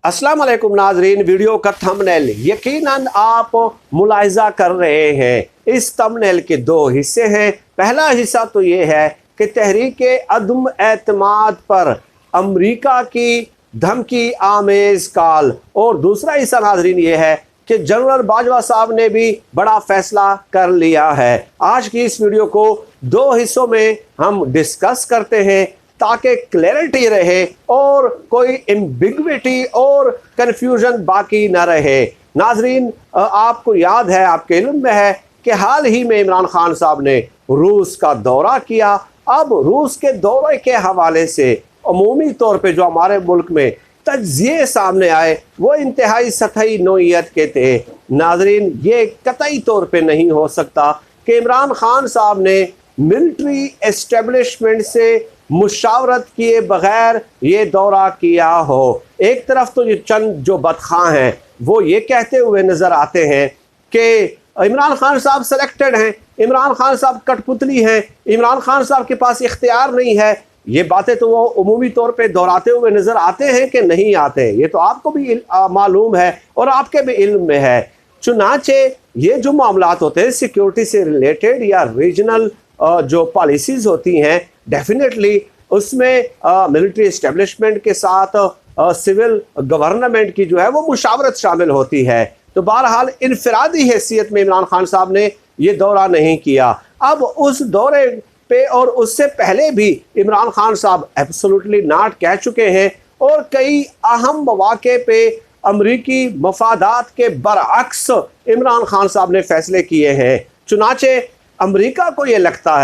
अस्सलाम वालेकुम नाजरीन। वीडियो का थंबनेल यकीनन आप मुलाहिजा कर रहे हैं। इस थंबनेल के दो हिस्से हैं। पहला हिस्सा तो ये है कि तहरीक अदम एतमाद पर अमरीका की धमकी आमेज कॉल, और दूसरा हिस्सा नाजरीन ये है कि जनरल बाजवा साहब ने भी बड़ा फैसला कर लिया है। आज की इस वीडियो को दो हिस्सों में हम डिस्कस करते हैं ताकि क्लैरिटी रहे और कोई एम्बिग्विटी और कंफ्यूजन बाकी न रहे। नाजरीन, आपको याद है, आपके इल्म में है कि हाल ही में इमरान खान साहब ने रूस का दौरा किया। अब रूस के दौरे के हवाले से अमूमी तौर पे जो हमारे मुल्क में तज्जिए सामने आए वो इंतहाई सतही नोयत के थे। नाजरीन, ये कतई तौर पे नहीं हो सकता कि इमरान खान साहब ने मिलिट्री एस्टेब्लिशमेंट से मुशावरत किए बगैर ये दौरा किया हो। एक तरफ तो ये चंद जो बदखां हैं वो ये कहते हुए नज़र आते हैं कि इमरान खान साहब सेलेक्टेड हैं, इमरान खान साहब कठपुतली हैं, इमरान खान साहब के पास इख्तियार नहीं है। ये बातें तो वो उमूमी तौर पे दोहराते हुए नज़र आते हैं कि नहीं आते, ये तो आपको भी मालूम है और आपके भी इल्म में है। चुनाचे ये जो मामलात होते हैं सिक्योरिटी से रिलेटेड या रीजनल जो पॉलिसीज़ होती हैं, डेफिनेटली उसमें मिलिट्री इस्टेब्लिशमेंट के साथ सिविल गवर्नमेंट की जो है वो मुशावरत शामिल होती है। तो बहरहाल इनफरादी हैसियत में इमरान खान साहब ने ये दौरा नहीं किया। अब उस दौरे पे और उससे पहले भी इमरान खान साहब एब्सोल्युटली नॉट कह चुके हैं और कई अहम मौके पे अमरीकी मफादात के बरअक्स इमरान खान साहब ने फैसले किए हैं। चुनाचे अमरीका को ये लगता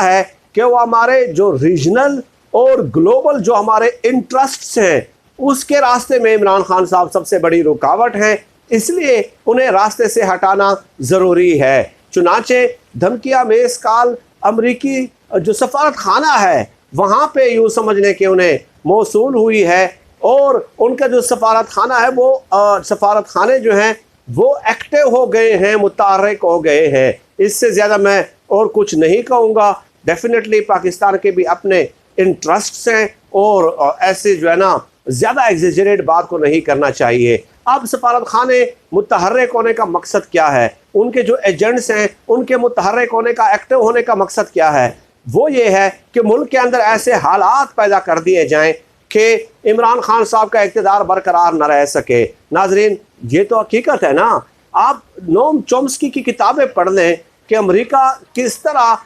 है कि वो हमारे जो रीजनल और ग्लोबल जो हमारे इंटरेस्ट्स हैं उसके रास्ते में इमरान खान साहब सबसे बड़ी रुकावट हैं, इसलिए उन्हें रास्ते से हटाना ज़रूरी है। चुनाचे धमकिया मेज कॉल अमरीकी जो सफारत खाना है वहाँ पे यूँ समझने के उन्हें मौसूल हुई है और उनका जो सफारत खाना है वो सफारत खाने जो हैं वो एक्टिव हो गए हैं, मुतहर्रिक हो गए हैं। इससे ज़्यादा मैं और कुछ नहीं कहूँगा। डेफिनेटली पाकिस्तान के भी अपने इंटरेस्ट्स हैं और ऐसे जो है ना ज़्यादा एग्जेजरेट बात को नहीं करना चाहिए। अब सफारत खाने मुतहर्रिक होने का मकसद क्या है, उनके जो एजेंट्स हैं उनके मुतहर्रिक होने का, एक्टिव होने का मकसद क्या है? वो ये है कि मुल्क के अंदर ऐसे हालात पैदा कर दिए जाएँ कि इमरान खान साहब का इक़्तिदार बरकरार न रह सके। नाजरीन, ये तो हकीकत है ना। आप नोम चोम्स्की की किताबें पढ़ लें कि अमेरिका किस तरह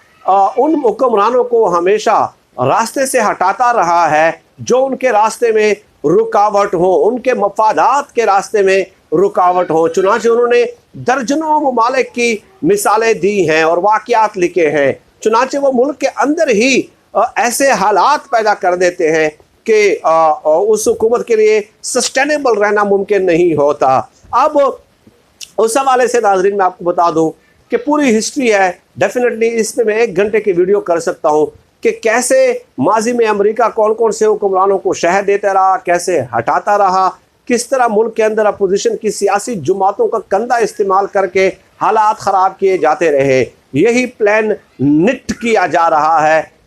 उन हुक्मरानों को हमेशा रास्ते से हटाता रहा है जो उनके रास्ते में रुकावट हो, उनके मफादात के रास्ते में रुकावट हो। चुनांचे उन्होंने दर्जनों ममालिक की मिसालें दी हैं और वाक़यात लिखे हैं। चुनांचे वो मुल्क के अंदर ही ऐसे हालात पैदा कर देते हैं कि उस हुकूमत के लिए सस्टेनेबल रहना मुमकिन नहीं होता। अब उस हवाले से नाजरीन मैं आपको बता दूं कि पूरी हिस्ट्री है, डेफिनेटली इस पे मैं 1 घंटे की वीडियो कर सकता हूं कि कैसे माजी में अमेरिका कौन कौन से हुक्मरानों को शह देता रहा, कैसे हटाता रहा, किस तरह मुल्क के अंदर अपोजिशन की सियासी जमातों का कंधा इस्तेमाल करके हालात ख़राब किए जाते रहे। यही प्लान निट किया जा रहा है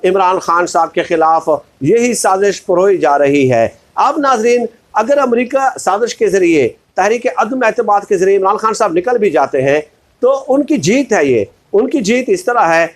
इमरान खान साहब के ख़िलाफ़, यही साजिश पुरोई जा रही है। अब नाजरीन, अगर अमेरिका साजिश के ज़रिए, तहरीक अदम एतमाद के ज़रिए इमरान खान साहब निकल भी जाते हैं तो उनकी जीत है। ये उनकी जीत इस तरह है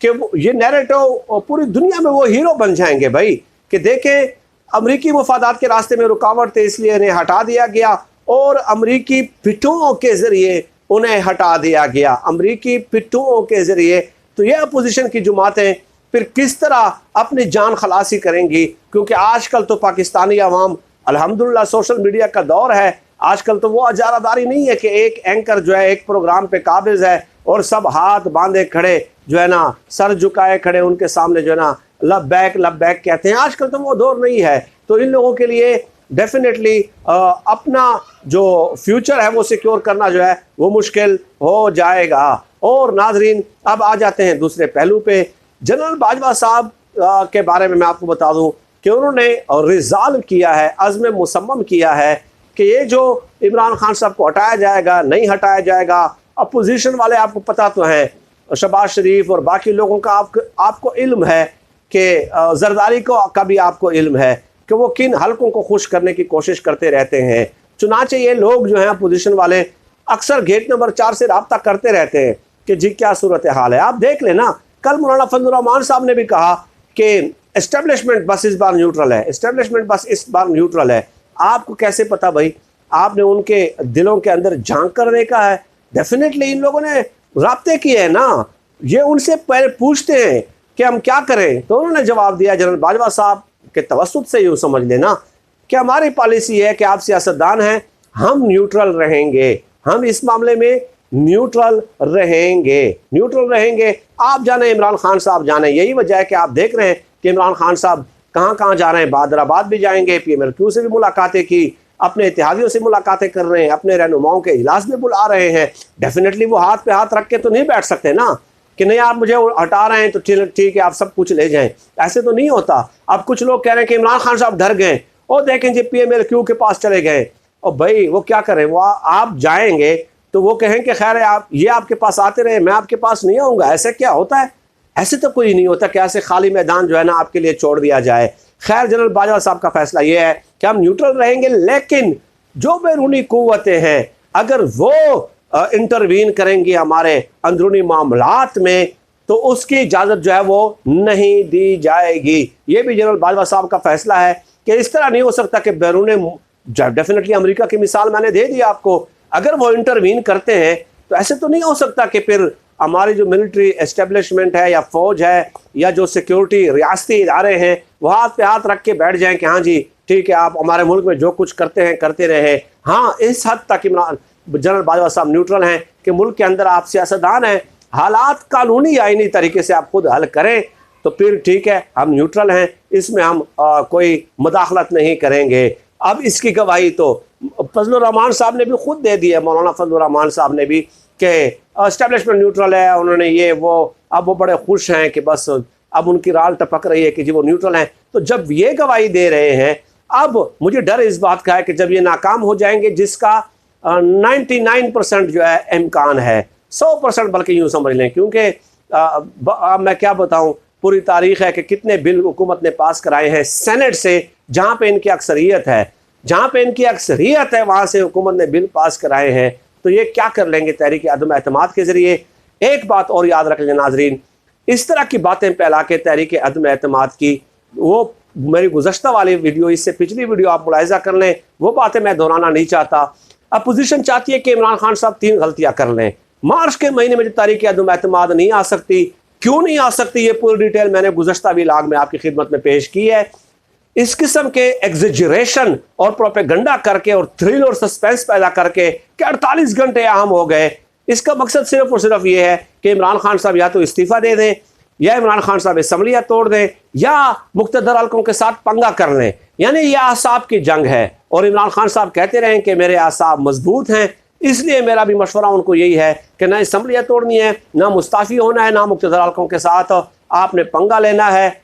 कि ये नैरेटिव पूरी दुनिया में वो हीरो बन जाएंगे भाई, कि देखें अमरीकी मफादात के रास्ते में रुकावट थे इसलिए इन्हें हटा दिया गया और अमरीकी पिट्ठुओं के ज़रिए उन्हें हटा दिया गया, अमरीकी पिट्ठुओं के ज़रिए। तो ये अपोजिशन की जमातें फिर किस तरह अपनी जान खलासी करेंगी, क्योंकि आजकल तो पाकिस्तानी अवाम अल्हम्दुलिल्लाह सोशल मीडिया का दौर है। आजकल तो वो अजारादारी नहीं है कि एक एंकर जो है एक प्रोग्राम पे काबिज है और सब हाथ बांधे खड़े जो है ना, सर झुकाए खड़े उनके सामने जो है ना लब्बैक कहते हैं। आजकल तो वो दौर नहीं है। तो इन लोगों के लिए डेफिनेटली अपना जो फ्यूचर है वो सिक्योर करना जो है वो मुश्किल हो जाएगा। और नाजरीन, अब आ जाते हैं दूसरे पहलू पे। जनरल बाजवा साहब के बारे में मैं आपको बता दूं कि उन्होंने रिज़ॉल्व किया है, अज़्म मुसम्मम किया है कि ये जो इमरान खान साहब को हटाया जाएगा, नहीं हटाया जाएगा। अपोजिशन वाले आपको पता तो हैं, शहबाज शरीफ और बाकी लोगों का आपको इल्म है कि जरदारी का भी आपको इल्म है कि वो किन हलकों को खुश करने की कोशिश करते रहते हैं। चुनाचे ये लोग जो हैं अपोजिशन वाले अक्सर गेट नंबर 4 से रब्ता करते रहते हैं कि जी क्या सूरत हाल है। आप देख लेना, कल मौलाना फजलुर रहमान साहब ने भी कहा कि एस्टेब्लिशमेंट बस इस बार न्यूट्रल है, एस्टेब्लिशमेंट बस इस बार न्यूट्रल है। आपको कैसे पता भाई? आपने उनके दिलों के अंदर झांक कर देखा है? डेफिनेटली इन लोगों ने रब्ते किए हैं ना, ये उनसे पहले पूछते हैं कि हम क्या करें, तो उन्होंने जवाब दिया जनरल बाजवा साहब के तवस्सुत से यूँ समझ लेना कि हमारी पॉलिसी है कि आप सियासतदान हैं, हम न्यूट्रल रहेंगे, हम इस मामले में न्यूट्रल रहेंगे, न्यूट्रल रहेंगे। आप जाने, इमरान खान साहब जाने, यही वजह है कि आप देख रहे हैं कि इमरान खान साहब कहाँ कहाँ जा रहे हैं। बादराबाद भी जाएंगे, PMLQ से भी मुलाकातें की, अपने इत्तेहादियों से मुलाकातें कर रहे हैं, अपने रहनुमाओं के इजलास में बुला रहे हैं। डेफिनेटली वो हाथ पे हाथ रख के तो नहीं बैठ सकते ना कि नहीं आप मुझे हटा रहे हैं तो ठीक है आप सब कुछ ले जाएं, ऐसे तो नहीं होता। अब कुछ लोग कह रहे हैं कि इमरान खान साहब डर गए, और देखें जी PMLQ के पास चले गए, और भाई वो क्या करें, वो आप जाएंगे तो वो कहें कि खैर है आप ये आपके पास आते रहे, मैं आपके पास नहीं आऊँगा। ऐसे क्या होता है? ऐसे तो कोई नहीं होता कि ऐसे खाली मैदान जो है ना आपके लिए छोड़ दिया जाए। खैर जनरल बाजवा साहब का फैसला ये है कि हम न्यूट्रल रहेंगे, लेकिन जो बैरूनी कुव्वतें हैं अगर वो इंटरवीन करेंगी हमारे अंदरूनी मामलात में तो उसकी इजाज़त जो है वो नहीं दी जाएगी। ये भी जनरल बाजवा साहब का फैसला है कि इस तरह नहीं हो सकता कि बैरून, डेफिनेटली अमेरिका की मिसाल मैंने दे दी आपको, अगर वो इंटरवीन करते हैं तो ऐसे तो नहीं हो सकता कि फिर हमारी जो मिलिट्री एस्टेब्लिशमेंट है या फौज है या जो सिक्योरिटी रियासती इदारे हैं वो हाथ पे हाथ रख के बैठ जाएं कि हाँ जी ठीक है आप हमारे मुल्क में जो कुछ करते हैं करते रहे। हाँ, इस हद तक इमरान जनरल बाजवा साहब न्यूट्रल हैं कि मुल्क के अंदर आप सियासतदान हैं, हालात कानूनी आईनी तरीके से आप खुद हल करें तो फिर ठीक है हम न्यूट्रल हैं, इसमें हम कोई मुदाखलत नहीं करेंगे। अब इसकी गवाही तो फजलुर रहमान साहब ने भी खुद दे दी है, मौलाना फजलुर रहमान साहब ने भी, कि एस्टेब्लिशमेंट न्यूट्रल है, उन्होंने ये वो, अब वो बड़े खुश हैं कि बस अब उनकी राल टपक रही है कि जी वो न्यूट्रल हैं। तो जब ये गवाही दे रहे हैं, अब मुझे डर इस बात का है कि जब ये नाकाम हो जाएंगे, जिसका 99% जो है इम्कान है, 100% बल्कि यूँ समझ लें, क्योंकि मैं क्या बताऊँ, पूरी तारीख है कि कितने बिल हुकूमत ने पास कराए हैं सेनेट से, जहाँ पे इनकी अक्सरियत है, जहाँ पे इनकी अक्सरियत है वहाँ से हुकूमत ने बिल पास कराए हैं। तो ये क्या कर लेंगे तहरीक अदम एतमाद के ज़रिए। एक बात और याद रख लें नाजरीन, इस तरह की बातें फैला के तहरीक अदम एतमाद की, वो मेरी गुज़श्ता वाली वीडियो, इससे पिछली वीडियो आप मुलाहिज़ा कर लें, वो बातें मैं दोहराना नहीं चाहता। अपोजिशन चाहती है कि इमरान खान साहब 3 गलतियाँ कर लें। मार्च के महीने में जो तहरीक अदम एतमाद नहीं आ सकती, क्यों नहीं आ सकती, ये पूरी डिटेल मैंने गुज़श्ता व्लॉग में आपकी खिदमत में पेश की है। इस किस्म के एग्जेजरेशन और प्रोपेगेंडा करके और थ्रिल और सस्पेंस पैदा करके कि 48 घंटे अहम हो गए, इसका मकसद सिर्फ और सिर्फ ये है कि इमरान खान साहब या तो इस्तीफ़ा दे दें, या इमरान खान साहब असम्बलियाँ तोड़ दें, या मुक़्तदर हल्कों के साथ पंगा कर लें। यानी ये आसाब की जंग है, और इमरान खान साहब कहते रहें कि मेरे आसाब मजबूत हैं, इसलिए मेरा भी मशवरा उनको यही है कि ना असम्बलियाँ तोड़नी है, ना मुस्ताफ़ी होना है, ना मुक़्तदर हल्कों के साथ आपने पंगा लेना है।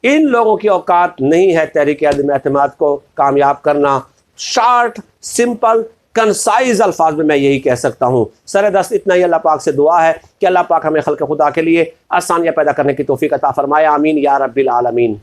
इन लोगों की औकात नहीं है तहरीक अदम एतमाद को कामयाब करना। शार्ट, सिंपल, कंसाइज अल्फाज में मैं यही कह सकता हूँ। सर दस्त इतना ही अल्लाह पाक से दुआ है कि अल्लाह पाक हमें खल्क़ खुदा के लिए आसानियाँ पैदा करने की तौफ़ीक़ अता फ़रमाए। आमीन या रब्बिल आलमीन।